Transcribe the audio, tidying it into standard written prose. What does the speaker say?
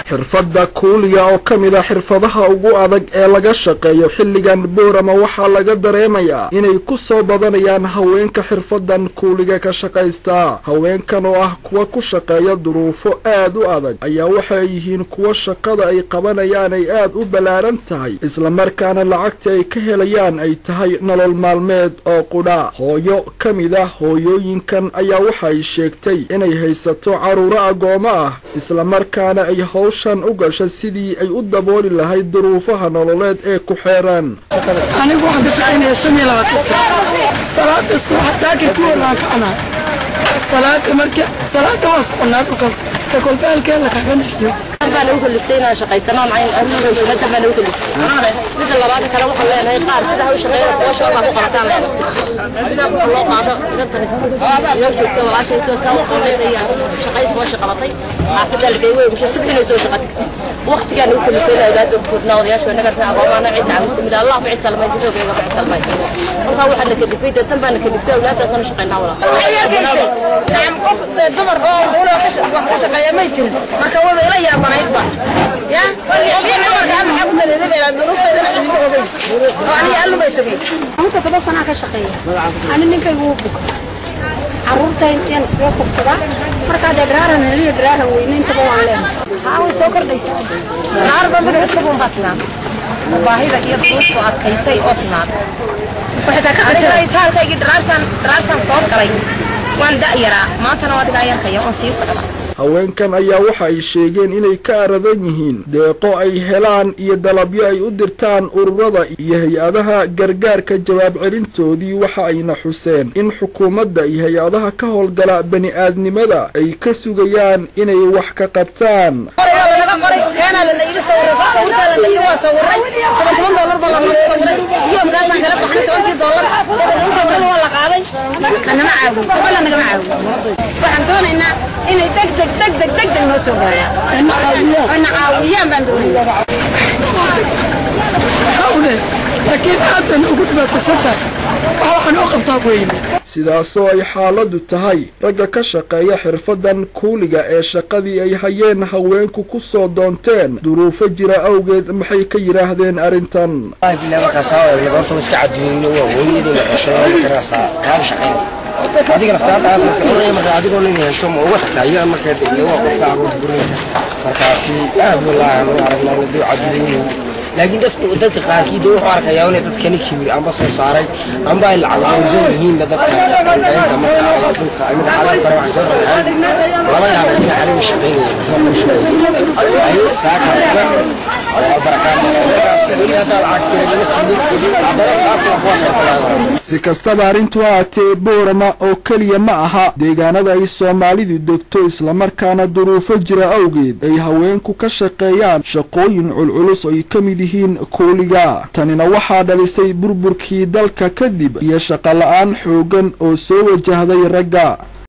xirfadda kuuliga oo kamid ah xirfadaha ugu adag ee laga shaqeeyo xilligan Boorama waxaa laga dareemayaa inay ku soo badanayaan haweenka xirfadan kuuliga ka shaqeysta. haweenkan oo ah kuwa ku shaqeeya duruufo aad u adag ayaa waxay yihiin kuwa shaqada ay qabanayaan ay aad u balaaran tahay isla markaana lacagta ay ka helayaan ay tahay nolol maalmeed oo qudha. hooyo kamid ah hooyooyinkan ayaa waxay sheegtay inay haysato caruuro agoomo ah isla markaana ay hawshan u gashay sidii ay u dabooli lahayd duruufaha nololeed ee ku xeeran. anigu waxaan ka shaqeynayaa 25 salaada subax taakirku waan ka anaa salaada marka salaada waa soconaa dhulkaas ka kolbaalkeen la kaga naxiyo baan ugu liftayna shaqaysanaa macay anigu shaqada baan ugu liftay mid labaad kale waxaan leenahay qaar sida ay shaqeeyaan oo shaqo ku qabataan leenahay sida loo qaado iga taris iyo joogto walaashay ka soo qoleysay shaqays oo shaqalatay xafada la geeyay oo subaxina soo shaqatay waqtigan ugu liftayna aad u fudnaa wadayaasha nagarta aqoonana cid caawisid Allah ma cid kale ma jiro beega cid kale ma jiro marka waxaan ka liftay tan baan ka liftay awlaadaas aan shaqeynaa wala نعم قف دمر ولا wax shaqeeya ma jirin marka wada ila yaabanayd ba ya dmar gaar maxaa ku dadaalay duruufteeda cilmi ogeyn oo ani allu bay sabiin inta 7 sano ka shaqeeya ani ninkaygu buka caruurtay in isbaa qabsada marka deegraaran heliyo deegraaran weynaynta waan leeyahay way soo kordhaysaa qaar baan cusub u batnaa baahida iyo duruufta adkaysay oo timaad waxa ka qajiray taalkayga deegraaran soo galay waan da'yaraa maantana waa da'yarkaya oo sii socda. haweenkan ayaa waxa ay sheegeen inay ka aradan yihiin deeqo ay helaan iyo dalabyo ay u dirtaan ururada iyo hay'adaha gargaarka jawaab celintoodii waxa ayna xuseen in xukuumadda iyo hay'adaha ka howlgala bani'aadnimada ay ka sugayaan inay wax ka qabtaan. waxaan doonaynaa inay degdeg noo soo gaaraan ana caawiyaan baan doonayaa laakiin aadan ugu dhibaataysanta waxaan oo qabtaa weyn sidaasoo ay xaaladu tahay ragga ka shaqeeya xirfadan kuuliga ee shaqadii ay hayeen haweenku ku soo doonteen duruufo jira awgeed maxay ka yiraahdeen arintan. adiga naftaada aas mas'uuliyad marka adiga oo leeyahay soo uga tagtay marka iyo qofka awood burinta markaasi aad wallahi aan aragnaa inuu caddeeyo laakiin dadka qaarkiid wuxuu arkayaa in dadka kani kibir amba soo saaray amba ay lacag baan yihiin dadka inta marka dhulka ay mid xalal karo wax soo raacay wala yaab in xalal shaqeynaya ay saaka si kastaba arrintu ahaatee Boorama oo keliya ma aha deegaanada ay Soomaalidu degto isla markaana duruufo jira awgeed ay haweenku ka shaqeeyaan shaqooyin culculus oo ay ka mid yihiin kuuliga. tanina waxaa dhalisay burburkii dalka kadib iyo shaqo la'aan xoogan oo soo wajahday ragga.